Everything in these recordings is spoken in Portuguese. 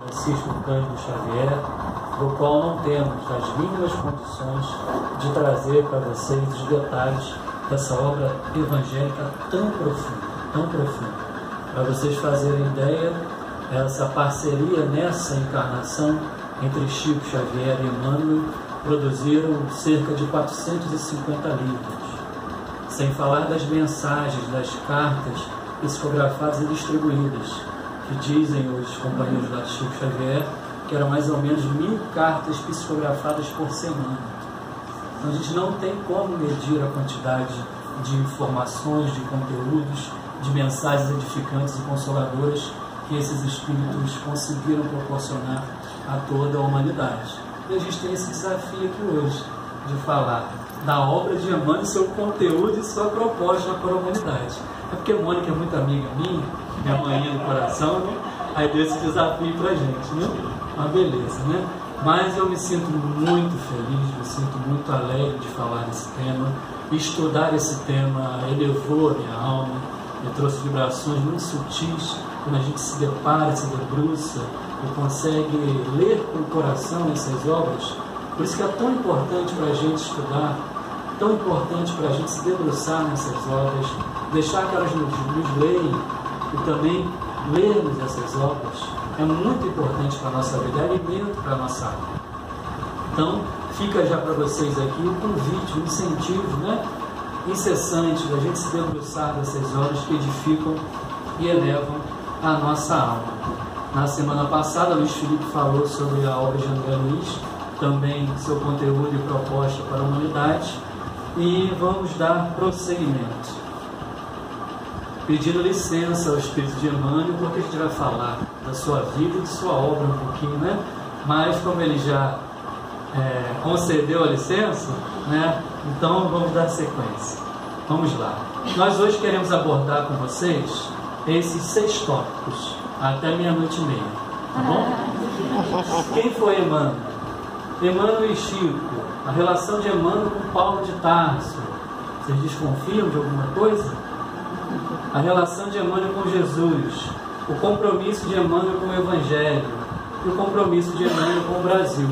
Francisco Cândido Xavier, do qual não temos as mínimas condições de trazer para vocês os detalhes dessa obra evangélica tão profunda. Para vocês fazerem ideia, essa parceria nessa encarnação entre Chico Xavier e Emmanuel produziram cerca de 450 livros, sem falar das mensagens, das cartas psicografadas e distribuídas, que dizem os companheiros lá de Chico Xavier que eram mais ou menos 1000 cartas psicografadas por semana. Então a gente não tem como medir a quantidade de informações, de conteúdos, de mensagens edificantes e consoladoras que esses espíritos conseguiram proporcionar a toda a humanidade. E a gente tem esse desafio aqui hoje, de falar da obra de Emmanuel, seu conteúdo e sua proposta para a humanidade. É porque Mônica é muito amiga minha mãe do coração, né? Aí deu esse desafio para a gente, né? Uma beleza, né? Mas eu me sinto muito feliz, me sinto muito alegre de falar desse tema. Estudar esse tema elevou a minha alma, me trouxe vibrações muito sutis. Quando a gente se depara, se debruça e consegue ler com o coração essas obras. Por isso que é tão importante para a gente estudar, tão importante para a gente se debruçar nessas obras, deixar que elas nos leiam e também lermos essas obras. É muito importante para a nossa vida, é alimento para a nossa alma. Então, fica já para vocês aqui o convite, o incentivo, né, incessante da gente se debruçar nessas obras que edificam e elevam a nossa alma. Na semana passada, Luiz Felipe falou sobre a obra de André Luiz, também seu conteúdo e proposta para a humanidade, e vamos dar prosseguimento, pedindo licença ao Espírito de Emmanuel, porque a gente vai falar da sua vida e de sua obra um pouquinho, né? Mas como ele já concedeu a licença, né? Então vamos dar sequência. Vamos lá. Nós hoje queremos abordar com vocês esses 6 tópicos, até 00:30, tá bom? Quem foi Emmanuel? Emmanuel e Chico, a relação de Emmanuel com Paulo de Tarso. Vocês desconfiam de alguma coisa? A relação de Emmanuel com Jesus, o compromisso de Emmanuel com o Evangelho e o compromisso de Emmanuel com o Brasil.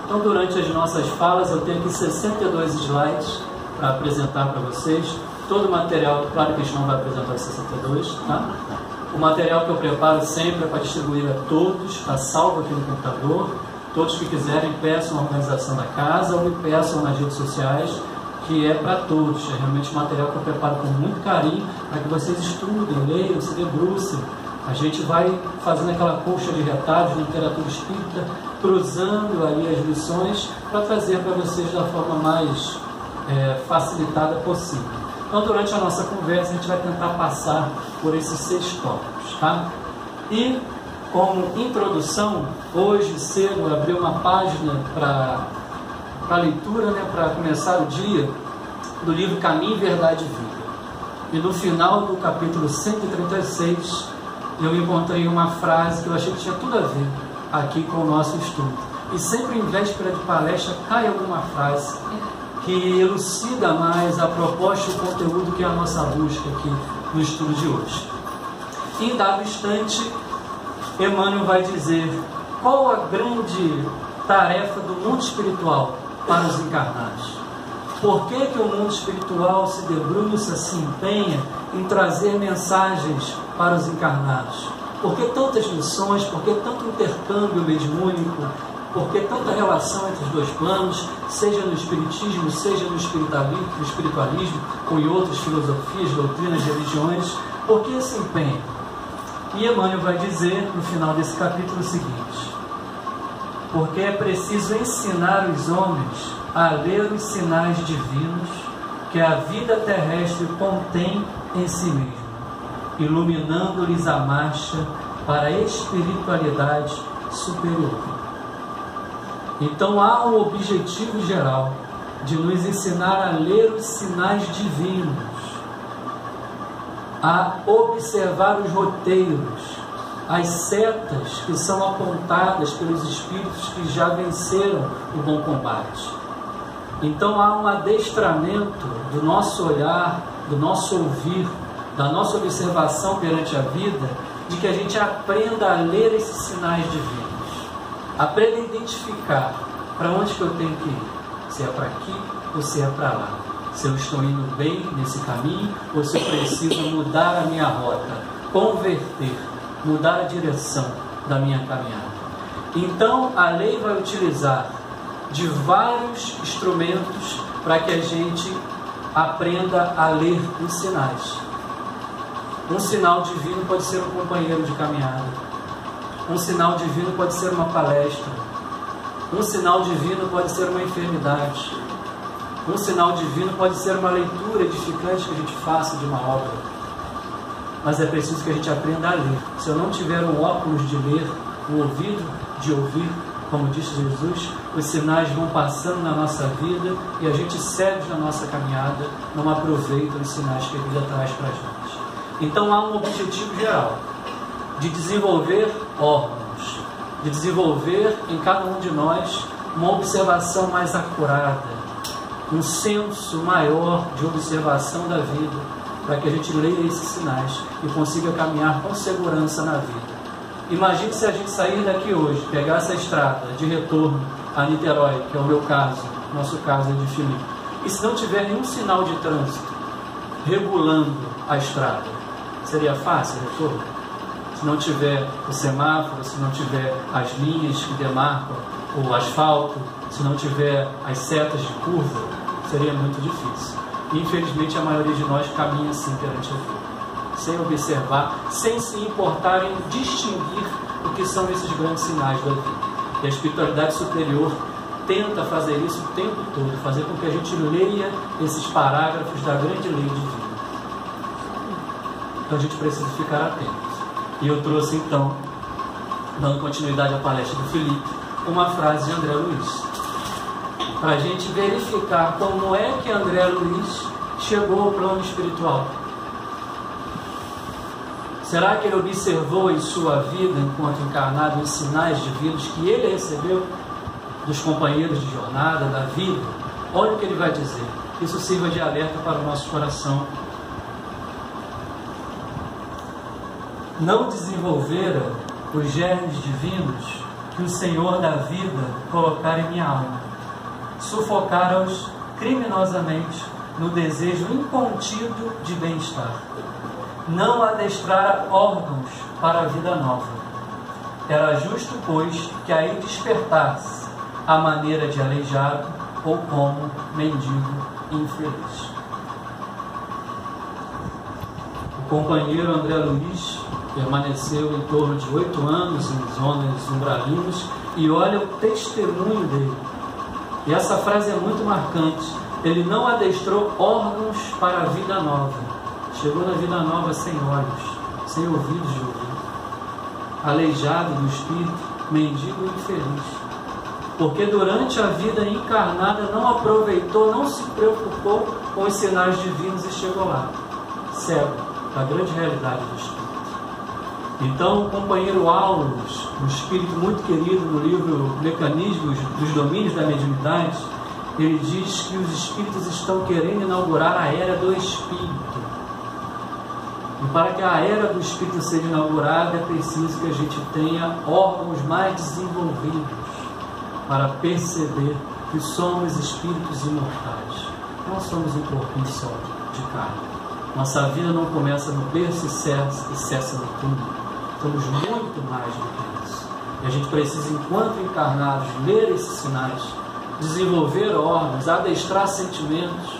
Então, durante as nossas falas, eu tenho aqui 62 slides para apresentar para vocês. Todo o material, claro que a gente não vai apresentar os 62, tá? O material que eu preparo sempre é para distribuir a todos, está salvo aqui no computador. Todos que quiserem, peçam a organização da casa ou me peçam nas redes sociais, que é para todos. É realmente um material que eu preparo com muito carinho para que vocês estudem, leiam, se debrucem. A gente vai fazendo aquela colcha de retalhos de literatura espírita, cruzando ali as lições para trazer para vocês da forma mais facilitada possível. Então, durante a nossa conversa, a gente vai tentar passar por esses 6 tópicos, tá? E, como introdução, hoje cedo eu abri uma página para leitura, né, para começar o dia, do livro Caminho, Verdade e Vida. E no final do capítulo 136, eu encontrei uma frase que eu achei que tinha tudo a ver aqui com o nosso estudo. E sempre em véspera de palestra cai alguma frase que elucida mais a proposta e o conteúdo que é a nossa busca aqui no estudo de hoje. Em dado instante, Emmanuel vai dizer qual a grande tarefa do mundo espiritual para os encarnados. Por que que o mundo espiritual se debruça, se empenha em trazer mensagens para os encarnados? Por que tantas missões? Por que tanto intercâmbio mediúnico? Por que tanta relação entre os dois planos, seja no espiritismo, seja no espiritualismo, ou em outras filosofias, doutrinas, religiões? Por que esse empenho? E Emmanuel vai dizer no final desse capítulo o seguinte: porque é preciso ensinar os homens a ler os sinais divinos que a vida terrestre contém em si mesma, iluminando-lhes a marcha para a espiritualidade superior. Então há um objetivo geral de nos ensinar a ler os sinais divinos, a observar os roteiros, as setas que são apontadas pelos espíritos que já venceram o bom combate. Então há um adestramento do nosso olhar, do nosso ouvir, da nossa observação perante a vida, de que a gente aprenda a ler esses sinais divinos, aprenda a identificar para onde que eu tenho que ir, se é para aqui ou se é para lá, se eu estou indo bem nesse caminho ou se eu preciso mudar a minha rota, converter, mudar a direção da minha caminhada. Então a lei vai utilizar de vários instrumentos para que a gente aprenda a ler os sinais. Um sinal divino pode ser um companheiro de caminhada, um sinal divino pode ser uma palestra, um sinal divino pode ser uma enfermidade, um sinal divino pode ser uma leitura edificante que a gente faça de uma obra. Mas é preciso que a gente aprenda a ler. Se eu não tiver um óculos de ler, um ouvido de ouvir, como disse Jesus, os sinais vão passando na nossa vida e a gente segue na nossa caminhada, não aproveita os sinais que a vida traz para a gente. Então há um objetivo geral de desenvolver órgãos, de desenvolver em cada um de nós uma observação mais acurada, um senso maior de observação da vida, para que a gente leia esses sinais e consiga caminhar com segurança na vida. Imagine se a gente sair daqui hoje, pegar essa estrada de retorno a Niterói, que é o meu caso, nosso caso é de Filipe, e se não tiver nenhum sinal de trânsito regulando a estrada, seria fácil o retorno? Se não tiver o semáforo, se não tiver as linhas que demarcam o asfalto, se não tiver as setas de curva, seria muito difícil. E, infelizmente, a maioria de nós caminha assim perante a vida, sem observar, sem se importar em distinguir o que são esses grandes sinais da vida. E a espiritualidade superior tenta fazer isso o tempo todo, fazer com que a gente leia esses parágrafos da grande lei divina. Então a gente precisa ficar atento. E eu trouxe então, dando continuidade à palestra do Filipe, uma frase de André Luiz, para a gente verificar como é que André Luiz chegou ao plano espiritual. Será que ele observou em sua vida, enquanto encarnado, os sinais divinos que ele recebeu dos companheiros de jornada, da vida? Olha o que ele vai dizer. Isso sirva de alerta para o nosso coração. Não desenvolvera os germes divinos que o Senhor da vida colocara em minha alma. Sufocara-os criminosamente no desejo incontido de bem-estar. Não adestrara órgãos para a vida nova. Era justo, pois, que aí despertasse a maneira de aleijado ou como mendigo infeliz. O companheiro André Luiz permaneceu em torno de 8 anos em zonas umbralinas e olha o testemunho dele. E essa frase é muito marcante. Ele não adestrou órgãos para a vida nova. Chegou na vida nova sem olhos, sem ouvidos de ouvir, aleijado do espírito, mendigo e infeliz. Porque durante a vida encarnada não aproveitou, não se preocupou com os sinais divinos e chegou lá, cego da grande realidade do espírito. Então o companheiro Aulos, um espírito muito querido no livro Mecanismos dos Domínios da Mediunidade, ele diz que os espíritos estão querendo inaugurar a era do espírito. E para que a era do espírito seja inaugurada, é preciso que a gente tenha órgãos mais desenvolvidos para perceber que somos espíritos imortais. Não somos um corpinho só de carne. Nossa vida não começa no berço e cessa no túmulo. Somos muito mais do que isso. E a gente precisa, enquanto encarnados, ler esses sinais, desenvolver órgãos, adestrar sentimentos,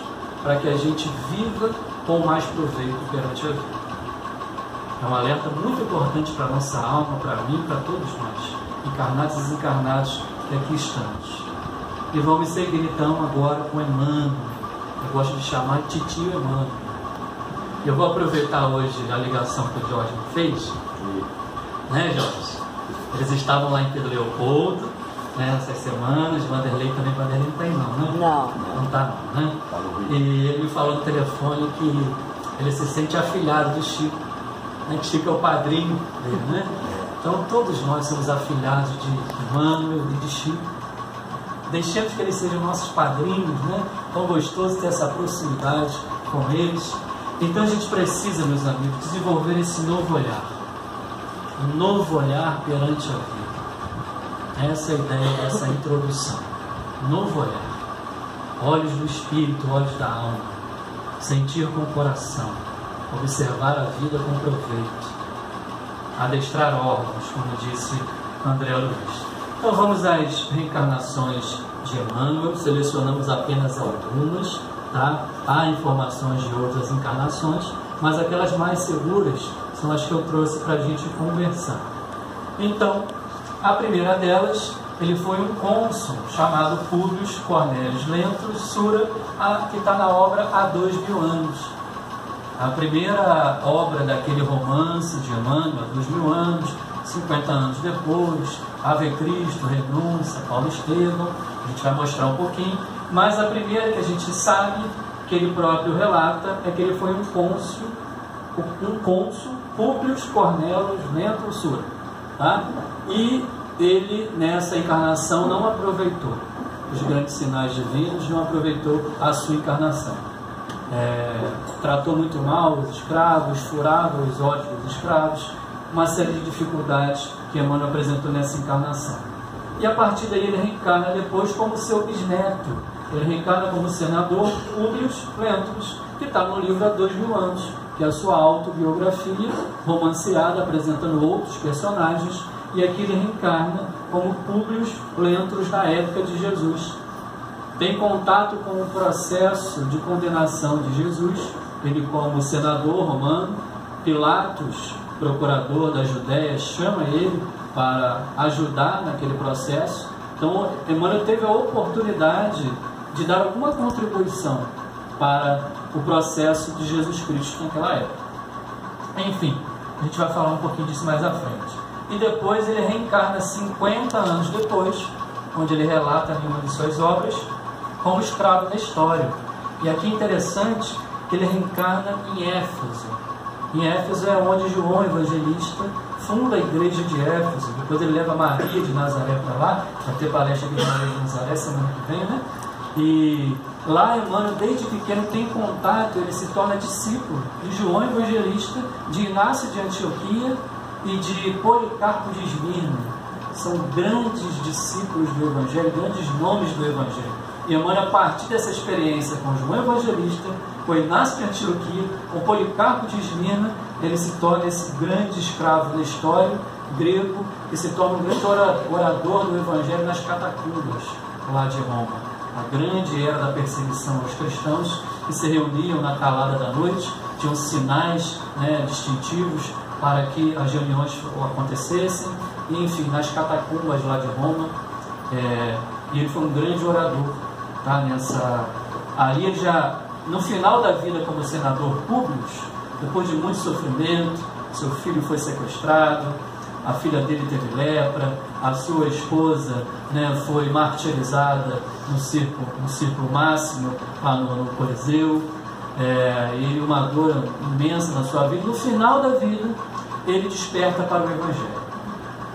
para que a gente viva com mais proveito perante a vida. É um alerta muito importante para a nossa alma, para mim, para todos nós, encarnados e desencarnados que aqui estamos. E vamos seguir então agora com Emmanuel. Eu gosto de chamar de titio Emmanuel. Eu vou aproveitar hoje a ligação que o Jorge me fez, né, Jorge? Eles estavam lá em Pedro Leopoldo, né, essas semanas. Vanderlei também, Vanderlei não está aí não, né? Não está não, né? E ele me falou no telefone que ele se sente afilhado do Chico, né, que Chico é o padrinho dele, né? Então todos nós somos afilhados de Emmanuel e de Chico. Deixemos que eles sejam nossos padrinhos, né? Tão gostoso ter essa proximidade com eles. Então a gente precisa, meus amigos, desenvolver esse novo olhar. um novo olhar perante a vida. Essa é a ideia dessa introdução. Novo olhar. Olhos do espírito, olhos da alma. Sentir com o coração. Observar a vida com proveito. Adestrar órgãos, como disse André Luiz. Então vamos às reencarnações de Emmanuel. Selecionamos apenas algumas, tá? Há informações de outras encarnações, mas aquelas mais seguras são as que eu trouxe para a gente conversar. Então, a primeira delas, ele foi um cônsul chamado Públio Cornélio Lentulus Sura, que está na obra há 2000 anos. A primeira obra daquele romance de Emmanuel, há 2000 anos, 50 anos depois, Ave Cristo, Renúncia, Paulo Estevão, a gente vai mostrar um pouquinho, mas a primeira que a gente sabe, que ele próprio relata, é que ele foi um cônsul, Públio Cornélio Lentulus Sura, tá? E ele, nessa encarnação, não aproveitou os grandes sinais divinos, não aproveitou a sua encarnação. Tratou muito mal os escravos, furava os olhos dos escravos, uma série de dificuldades que Emmanuel apresentou nessa encarnação. E a partir daí ele reencarna depois como seu bisneto. Ele reencarna como senador Públio Lentulus, que está no livro há 2000 anos, que é a sua autobiografia romanceada, apresentando outros personagens, e aqui ele reencarna como Públio Lentulus na época de Jesus. Tem contato com o processo de condenação de Jesus, ele como senador romano. Pilatos, procurador da Judéia, chama ele para ajudar naquele processo. Então, Emmanuel teve a oportunidade de dar alguma contribuição para o processo de Jesus Cristo naquela época. Enfim, a gente vai falar um pouquinho disso mais à frente. E depois ele reencarna 50 anos depois, onde ele relata em uma de suas obras, como escravo da história. E aqui é interessante que ele reencarna em Éfeso. Em Éfeso é onde João Evangelista funda a igreja de Éfeso. Depois ele leva Maria de Nazaré para lá. Vai ter palestra aqui de Maria de Nazaré semana que vem, né? E lá Emmanuel, desde pequeno, tem contato, ele se torna discípulo de João Evangelista, de Inácio de Antioquia e de Policarpo de Esmirna. São grandes discípulos do Evangelho, grandes nomes do Evangelho. E Emmanuel, a partir dessa experiência com João Evangelista, com Inácio de Antioquia, com Policarpo de Esmirna, ele se torna esse grande escravo da história, grego, que se torna um grande orador do Evangelho nas catacumbas lá de Roma. A grande era da perseguição aos cristãos, que se reuniam na calada da noite, tinham sinais, distintivos para que as reuniões acontecessem, e, enfim, nas catacumbas lá de Roma. E ele foi um grande orador, tá? Ali ele já, no final da vida como senador Públio, depois de muito sofrimento, seu filho foi sequestrado, a filha dele teve lepra, a sua esposa foi martirizada no círculo máximo, lá no Coliseu, e uma dor imensa na sua vida. No final da vida, ele desperta para o Evangelho.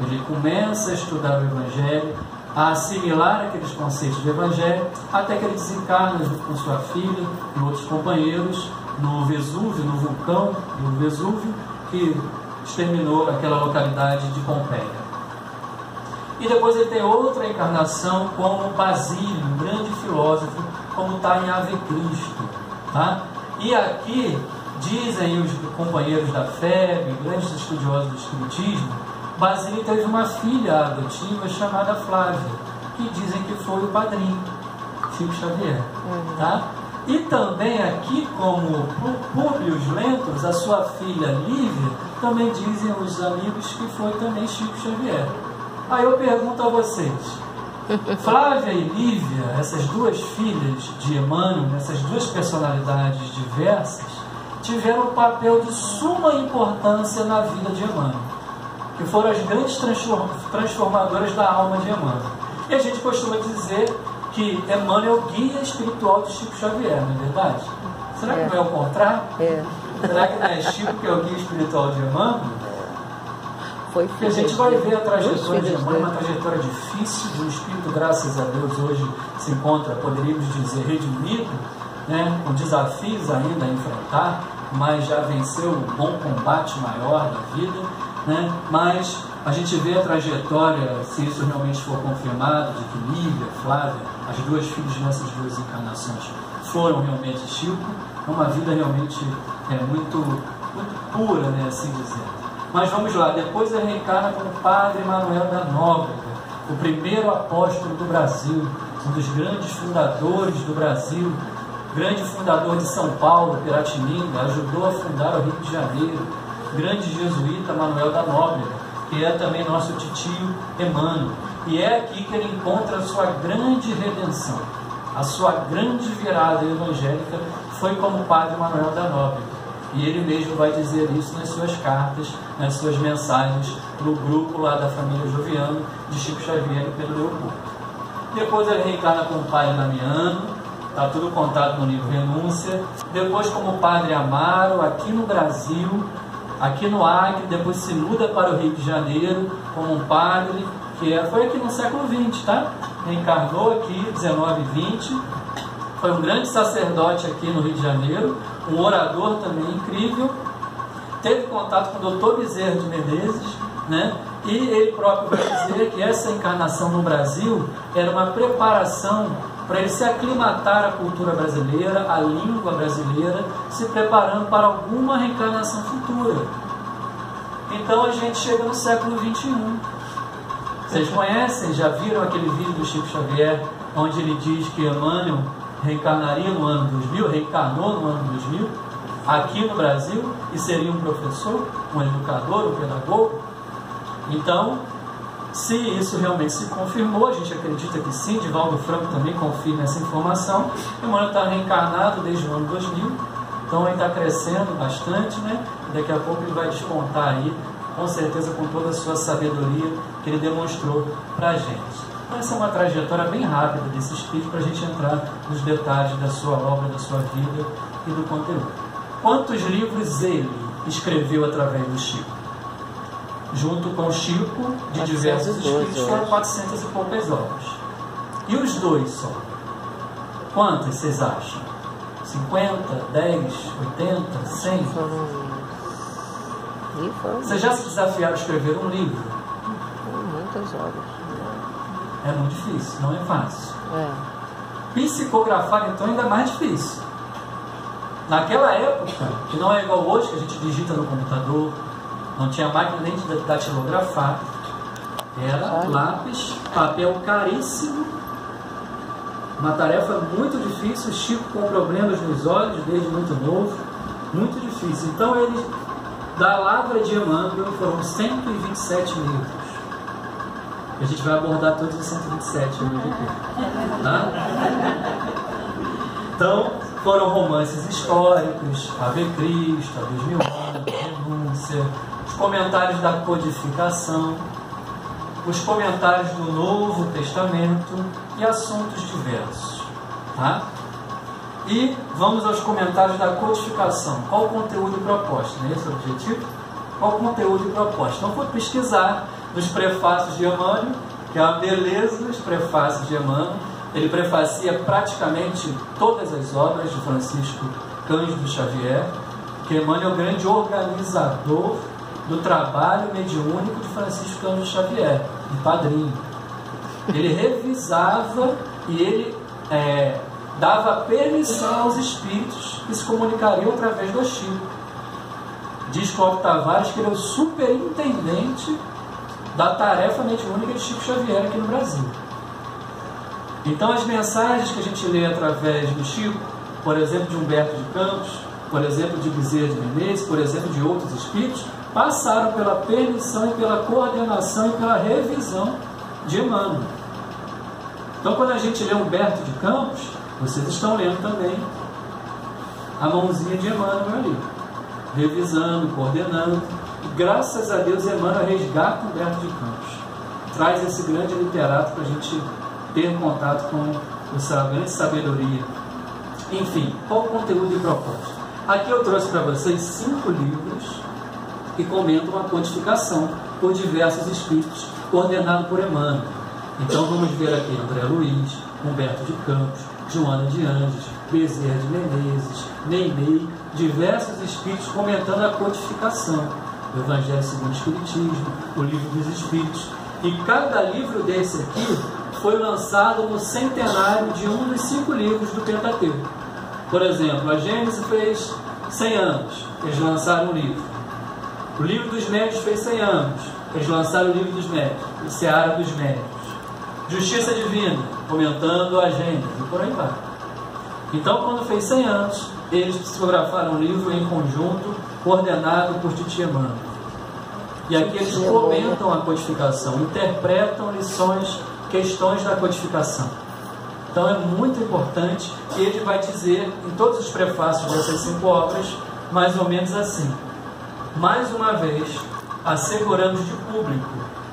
Ele começa a estudar o Evangelho, a assimilar aqueles conceitos do Evangelho, até que ele desencarna junto com sua filha e outros companheiros no Vesúvio, no vulcão do Vesúvio, que exterminou aquela localidade de Pompeia. E depois ele tem outra encarnação como Basílio, um grande filósofo, como está em Ave Cristo. Tá? E aqui dizem os companheiros da FEB, grandes estudiosos do Espiritismo, Basílio teve uma filha adotiva chamada Flávia, que dizem que foi o padrinho, Chico Xavier. Tá? E também aqui, como Públio Lentulus, a sua filha Lívia, também dizem os amigos que foi também Chico Xavier. Aí eu pergunto a vocês, Flávia e Lívia, essas duas filhas de Emmanuel, essas duas personalidades diversas, tiveram um papel de suma importância na vida de Emmanuel, que foram as grandes transformadoras da alma de Emmanuel. E a gente costuma dizer que Emmanuel é o guia espiritual de Chico Xavier, não é verdade? Será que não é o contrário? Será que não é Chico que é o guia espiritual de Emmanuel? Porque a gente vai ver a trajetória de Emmanuel, uma trajetória difícil, do espírito, graças a Deus, hoje se encontra, poderíamos dizer, redimido, com desafios ainda a enfrentar, mas já venceu um bom combate maior da vida. né? Mas a gente vê a trajetória, se isso realmente for confirmado, de que Lívia, Flávia, as duas filhas nessas duas encarnações foram realmente Chico. É uma vida realmente muito, muito pura, né, assim dizendo. Mas vamos lá, depois ele reencarna como Padre Manuel da Nóbrega, o primeiro apóstolo do Brasil, um dos grandes fundadores do Brasil, grande fundador de São Paulo, Piratininga, ajudou a fundar o Rio de Janeiro, grande jesuíta Manuel da Nóbrega, que é também nosso titio Emmanuel. E é aqui que ele encontra a sua grande redenção, a sua grande virada evangélica foi como Padre Manuel da Nóbrega. E ele mesmo vai dizer isso nas suas cartas, nas suas mensagens, no grupo lá da família Joviano, de Chico Xavier e Pedro Leopoldo. Depois ele reencarna como Padre Damiano, está tudo contado no livro Renúncia. Depois como Padre Amaro, aqui no Brasil, aqui no Acre. Depois se muda para o Rio de Janeiro como um padre, foi aqui no século XX, tá? Reencarnou aqui, 19 e 20. Foi um grande sacerdote aqui no Rio de Janeiro, um orador também incrível. Teve contato com o Dr. Bezerra de Menezes, né? E ele próprio vai dizer que essa encarnação no Brasil era uma preparação para ele se aclimatar à cultura brasileira, à língua brasileira, se preparando para alguma reencarnação futura. Então a gente chega no século XXI. Vocês conhecem, já viram aquele vídeo do Chico Xavier, onde ele diz que Emmanuel reencarnaria no ano 2000, reencarnou no ano 2000, aqui no Brasil, e seria um professor, um educador, um pedagogo? Então, se isso realmente se confirmou, a gente acredita que sim, Divaldo Franco também confirma essa informação. Emmanuel está reencarnado desde o ano 2000, então ele está crescendo bastante, né? E daqui a pouco ele vai despontar aí, com certeza com toda a sua sabedoria que ele demonstrou para a gente. Essa é uma trajetória bem rápida desse espírito para a gente entrar nos detalhes da sua obra, da sua vida e do conteúdo. Quantos livros ele escreveu através do Chico? Junto com o Chico, de diversos espíritos, foram 400 e poucas obras. E os dois só? Quantas vocês acham? 50, 10, 80, 100? Vocês já se desafiaram a escrever um livro? Muitas obras. É muito difícil, não é fácil. Psicografar, então, ainda mais difícil. Naquela época, que não é igual hoje, que a gente digita no computador, não tinha máquina nem de datilografar, era lápis, papel caríssimo, uma tarefa muito difícil. Chico com problemas nos olhos desde muito novo, muito difícil. Então ele, da Lavra de Emmanuel, foram 127 livros. A gente vai abordar todos os 127 hoje aqui, tá? Então, foram romances históricos, Ave Cristo, Há 2000 anos, Renúncia, os comentários da codificação, os comentários do Novo Testamento e assuntos diversos, tá? E vamos aos comentários da codificação. Qual o conteúdo proposto? Não é esse o objetivo? Qual o conteúdo proposto? Então, vou pesquisar nos prefácios de Emmanuel, que é a beleza dos prefácios de Emmanuel. Ele prefacia praticamente todas as obras de Francisco Cândido Xavier, que Emmanuel é o grande organizador do trabalho mediúnico de Francisco Cândido Xavier, de padrinho. Ele revisava e ele dava permissão aos espíritos que se comunicariam através do Chico. Diz Cláudio Tavares que ele é o superintendente da tarefa mediúnica de Chico Xavier aqui no Brasil. Então as mensagens que a gente lê através do Chico, por exemplo de Humberto de Campos, por exemplo de Bezerra de Menezes, por exemplo de outros espíritos, passaram pela permissão e pela coordenação e pela revisão de Emmanuel. Então quando a gente lê Humberto de Campos, vocês estão lendo também a mãozinha de Emmanuel ali, revisando, coordenando. E graças a Deus Emmanuel resgata Humberto de Campos, traz esse grande literato para a gente ter contato com essa grande sabedoria. Enfim, qual o conteúdo e propósito? Aqui eu trouxe para vocês 5 livros que comentam a codificação por diversos espíritos, coordenado por Emmanuel. Então vamos ver aqui André Luiz, Humberto de Campos, Joana de Andes, Bezerra de Menezes, Nenê, diversos espíritos comentando a codificação. o Evangelho segundo o Espiritismo, o Livro dos Espíritos. E cada livro desse aqui foi lançado no centenário de um dos 5 livros do Pentateuco. Por exemplo, a Gênesis fez 100 anos, eles lançaram um livro. O Livro dos Médios fez 100 anos, eles lançaram o Livro dos Médios, o Seara dos Médios. Justiça Divina, comentando a Gênesis, e por aí vai. Então, quando fez 100 anos, eles psicografaram um livro em conjunto, coordenado por Titi Emmanuel. E aqui eles comentam a codificação, interpretam lições, questões da codificação. Então é muito importante que ele vai dizer, em todos os prefácios dessas 5 obras, mais ou menos assim: mais uma vez, asseguramos de público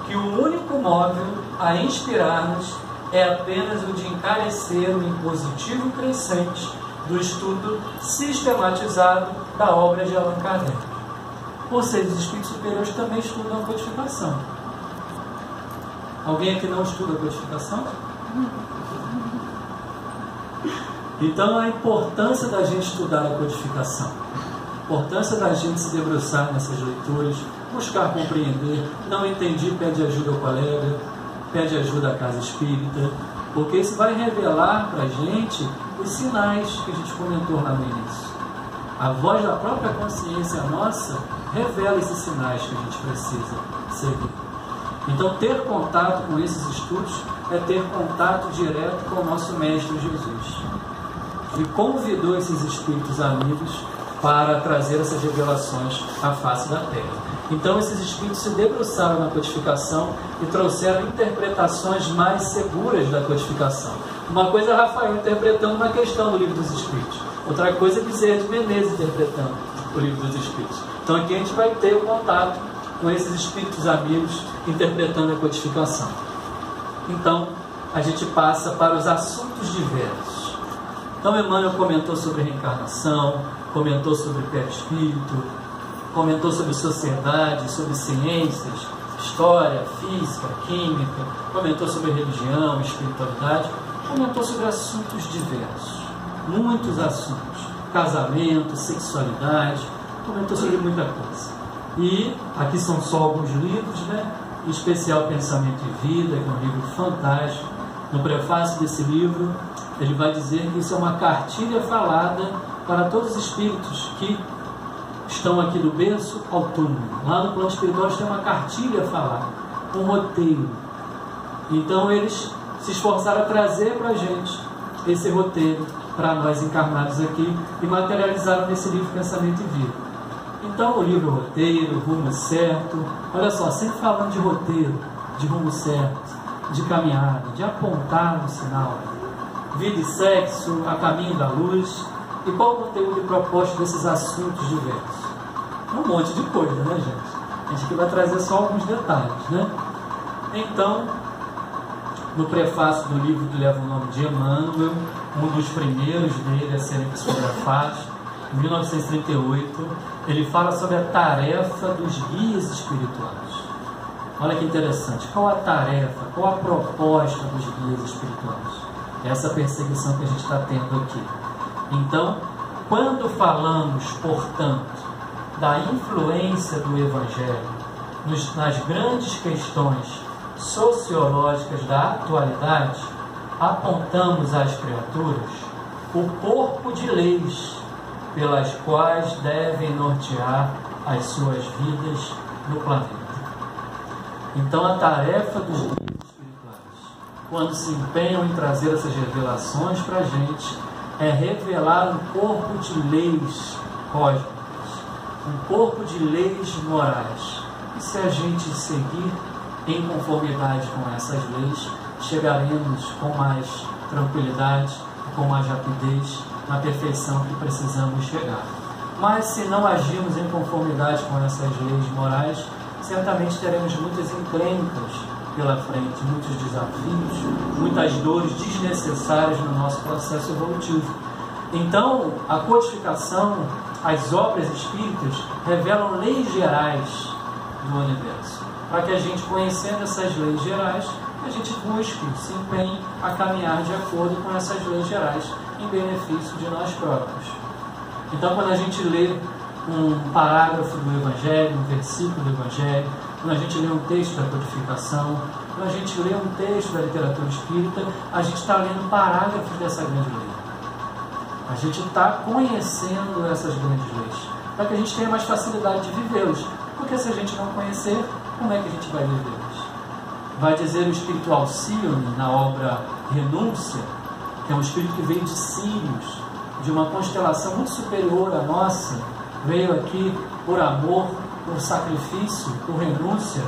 que o único móvel a inspirar-nos é apenas o de encarecer o impositivo crescente do estudo sistematizado da obra de Allan Kardec. Ou seja, os espíritos superiores também estudam a codificação. Alguém aqui não estuda a codificação? Então, a importância da gente estudar a codificação, a importância da gente se debruçar nessas leituras, buscar compreender. Não entendi, pede ajuda ao colega, pede ajuda à casa espírita, porque isso vai revelar para a gente os sinais que a gente comentou lá no início. A voz da própria consciência nossa revela esses sinais que a gente precisa seguir. Então, ter contato com esses estudos é ter contato direto com o nosso Mestre Jesus. E convidou esses espíritos amigos para trazer essas revelações à face da Terra. Então, esses espíritos se debruçaram na codificação e trouxeram interpretações mais seguras da codificação. Uma coisa é Rafael interpretando uma questão do Livro dos Espíritos, outra coisa é Bezerra de Menezes interpretando o Livro dos Espíritos. Então, aqui a gente vai ter o contato com esses espíritos amigos interpretando a codificação. Então, a gente passa para os assuntos diversos. Então, Emmanuel comentou sobre reencarnação, comentou sobre perispírito, comentou sobre sociedade, sobre ciências, história, física, química, comentou sobre religião, espiritualidade, comentou sobre assuntos diversos, muitos assuntos, casamento, sexualidade, comentou sobre muita coisa. E aqui são só alguns livros, né? Em especial Pensamento e Vida, que é um livro fantástico. No prefácio desse livro, ele vai dizer que isso é uma cartilha falada para todos os espíritos que estão aqui do berço ao túmulo. Lá no plano espiritual tem uma cartilha falada, um roteiro. Então eles se esforçaram a trazer para a gente esse roteiro, para nós encarnados aqui, e materializaram nesse livro Pensamento e Vida. Então o livro roteiro, rumo certo, olha só, sempre falando de roteiro, de rumo certo, de caminhada, de apontar no sinal, vida e sexo, a caminho da luz. E qual o conteúdo e propósito desses assuntos diversos? Um monte de coisa, né, gente? A gente aqui vai trazer só alguns detalhes, né? Então, no prefácio do livro que leva o nome de Emmanuel, um dos primeiros dele a serem psicografados, em 1938, ele fala sobre a tarefa dos guias espirituais. Olha que interessante. Qual a tarefa, qual a proposta dos guias espirituais? Essa perseguição que a gente está tendo aqui. Então, quando falamos, portanto, da influência do Evangelho nas grandes questões sociológicas da atualidade, apontamos às criaturas o corpo de leis pelas quais devem nortear as suas vidas no planeta. Então, a tarefa dos guias espirituais, quando se empenham em trazer essas revelações para a gente, é revelar um corpo de leis cósmicas, um corpo de leis morais. E se a gente seguir em conformidade com essas leis, chegaremos com mais tranquilidade, com mais rapidez, na perfeição que precisamos chegar. Mas se não agirmos em conformidade com essas leis morais, certamente teremos muitas encrencas pela frente, muitos desafios, muitas dores desnecessárias no nosso processo evolutivo. Então, a codificação, as obras espíritas revelam leis gerais do universo, para que a gente, conhecendo essas leis gerais, a gente busque, se empenhe a caminhar de acordo com essas leis gerais, em benefício de nós próprios. Então, quando a gente lê um parágrafo do Evangelho, um versículo do Evangelho, quando a gente lê um texto da codificação, quando a gente lê um texto da literatura espírita, a gente está lendo parágrafos dessa grande lei. A gente está conhecendo essas grandes leis, para que a gente tenha mais facilidade de vivê-los. Porque se a gente não conhecer, como é que a gente vai vivê-los? Vai dizer o espírito Alcione, na obra Renúncia, que é um espírito que veio de Sírios, de uma constelação muito superior à nossa, veio aqui por amor, por sacrifício, por renúncia,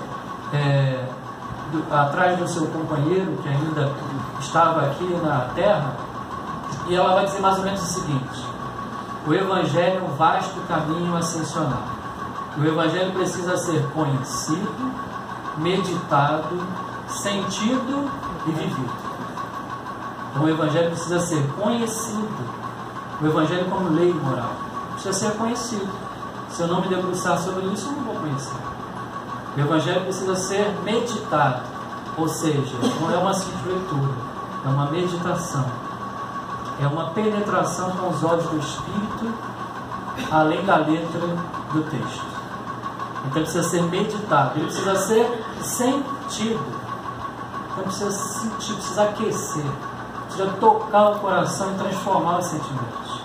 atrás do seu companheiro, que ainda estava aqui na Terra, e ela vai dizer mais ou menos o seguinte: o Evangelho é um vasto caminho ascensional. O Evangelho precisa ser conhecido, meditado, sentido e vivido. Então o Evangelho precisa ser conhecido. O Evangelho como lei moral precisa ser conhecido. Se eu não me debruçar sobre isso, eu não vou conhecer. O Evangelho precisa ser meditado, ou seja, não é uma simples leitura, é uma meditação, é uma penetração com os olhos do Espírito, além da letra do texto. Então ele precisa ser meditado, ele precisa ser sentido. Então precisa sentir, precisa aquecer, precisa tocar o coração e transformar os sentimentos,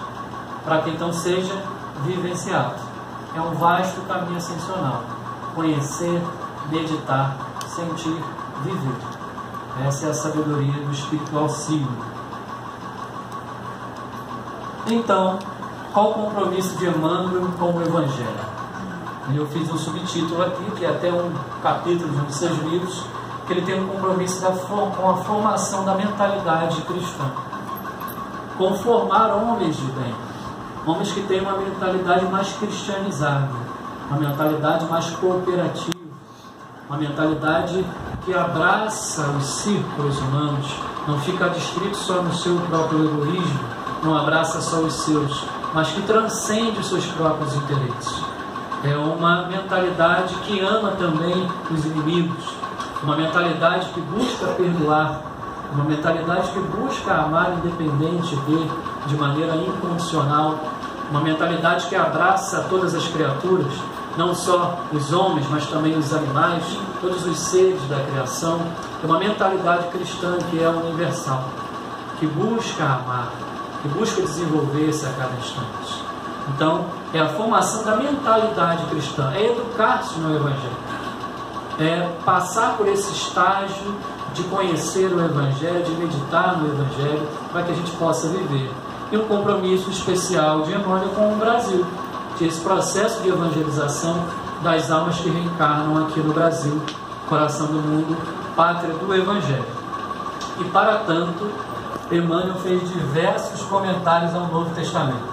para que então seja vivenciado. É um vasto caminho ascensional: conhecer, meditar, sentir, viver. Essa é a sabedoria do Espírito Alcione. Então, qual o compromisso de Emmanuel com o Evangelho? Eu fiz um subtítulo aqui, que é até um capítulo de um dos seus livros, que ele tem um compromisso com a formação da mentalidade cristã. Com formar homens de bem, homens que têm uma mentalidade mais cristianizada, uma mentalidade mais cooperativa, uma mentalidade que abraça os círculos humanos, não fica adstrito só no seu próprio egoísmo, não abraça só os seus, mas que transcende os seus próprios interesses. É uma mentalidade que ama também os inimigos, uma mentalidade que busca perdoar, uma mentalidade que busca amar independente de maneira incondicional, uma mentalidade que abraça todas as criaturas, não só os homens, mas também os animais, todos os seres da criação. É uma mentalidade cristã que é universal, que busca amar, que busca desenvolver-se a cada instante. Então, é a formação da mentalidade cristã, é educar-se no Evangelho, é passar por esse estágio de conhecer o Evangelho, de meditar no Evangelho, para que a gente possa viver. E um compromisso especial de Emmanuel com o Brasil, que é esse processo de evangelização das almas que reencarnam aqui no Brasil, coração do mundo, pátria do Evangelho. E para tanto, Emmanuel fez diversos comentários ao Novo Testamento.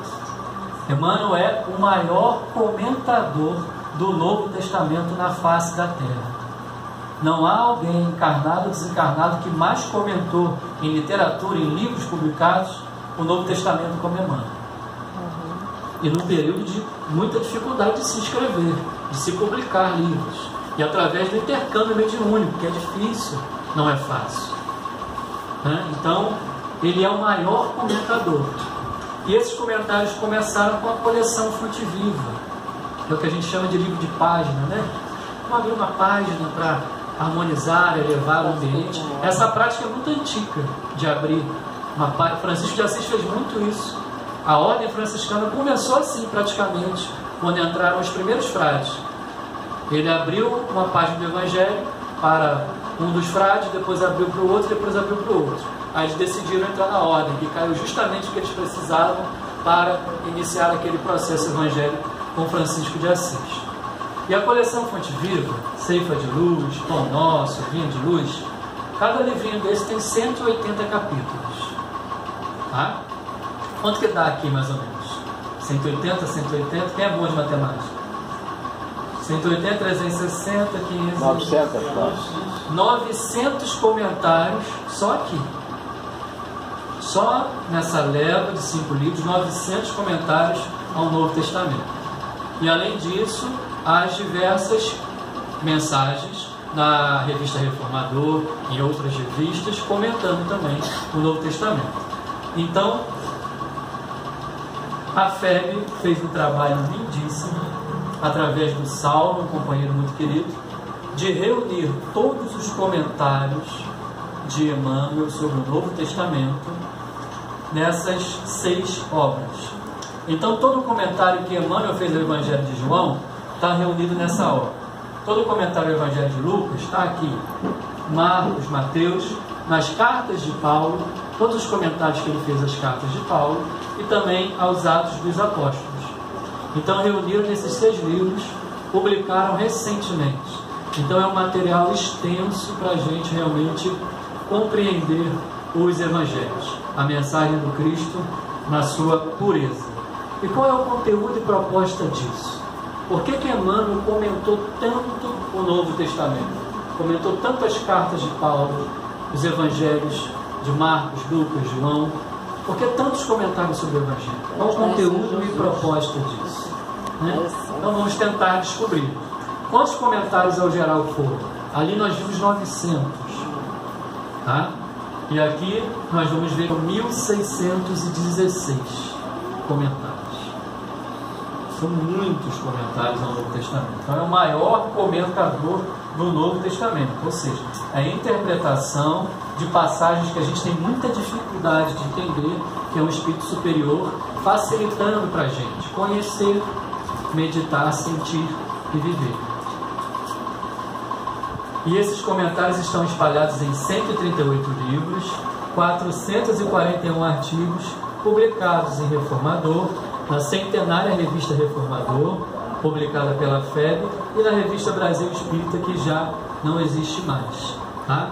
Emmanuel é o maior comentador do Novo Testamento na face da Terra. Não há alguém encarnado ou desencarnado que mais comentou em literatura, em livros publicados, o Novo Testamento como Emmanuel. E num período de muita dificuldade de se escrever, de se publicar livros, e através do intercâmbio mediúnico, que é difícil, não é fácil. Então, ele é o maior comentador. E esses comentários começaram com a coleção Frutiviva, que é o que a gente chama de livro de página, né? Vamos abrir uma página para harmonizar, elevar o ambiente. Essa prática é muito antiga de abrir uma página. Francisco de Assis fez muito isso. A ordem franciscana começou assim, praticamente, quando entraram os primeiros frades. Ele abriu uma página do Evangelho para um dos frades, depois abriu para o outro, depois abriu para o outro. Aí eles decidiram entrar na ordem, que caiu justamente o que eles precisavam para iniciar aquele processo evangélico com Francisco de Assis. E a coleção Fonte Viva, Ceifa de Luz, Pão Nosso, Vinha de Luz, cada livrinho desse tem 180 capítulos. Tá? Quanto que dá aqui, mais ou menos? 180, 180? Quem é bom de matemática? 180, 360, 500... 900, 900 comentários só aqui. Só nessa leva de 5 livros, 900 comentários ao Novo Testamento. E além disso, as diversas mensagens na Revista Reformador, em outras revistas, comentando também o Novo Testamento. Então, A FEB fez um trabalho lindíssimo, através do Saulo, um companheiro muito querido, de reunir todos os comentários de Emmanuel sobre o Novo Testamento nessas 6 obras. Então, todo o comentário que Emmanuel fez ao Evangelho de João está reunido nessa obra. Todo o comentário ao Evangelho de Lucas está aqui. Marcos, Mateus, nas cartas de Paulo, todos os comentários que ele fez às cartas de Paulo e também aos Atos dos Apóstolos. Então, reuniram nesses 6 livros, publicaram recentemente. Então, é um material extenso para a gente realmente compreender os Evangelhos, a mensagem do Cristo na sua pureza. E qual é o conteúdo e proposta disso? Por que Emmanuel comentou tanto o Novo Testamento? Comentou tanto as cartas de Paulo, os Evangelhos de Marcos, Lucas, João? Por que tantos comentários sobre o Evangelho? Qual o conteúdo e proposta disso? Né? Então vamos tentar descobrir. Quantos comentários ao geral foram? Ali nós vimos 900. Tá? E aqui nós vamos ver 1616 comentários. São muitos comentários ao Novo Testamento. Então é o maior comentador do Novo Testamento. Ou seja, é a interpretação de passagens que a gente tem muita dificuldade de entender, que é um espírito superior, facilitando para a gente conhecer, meditar, sentir e viver. E esses comentários estão espalhados em 138 livros, 441 artigos publicados em Reformador, na centenária revista Reformador, publicada pela FEB, e na revista Brasil Espírita, que já não existe mais. Tá?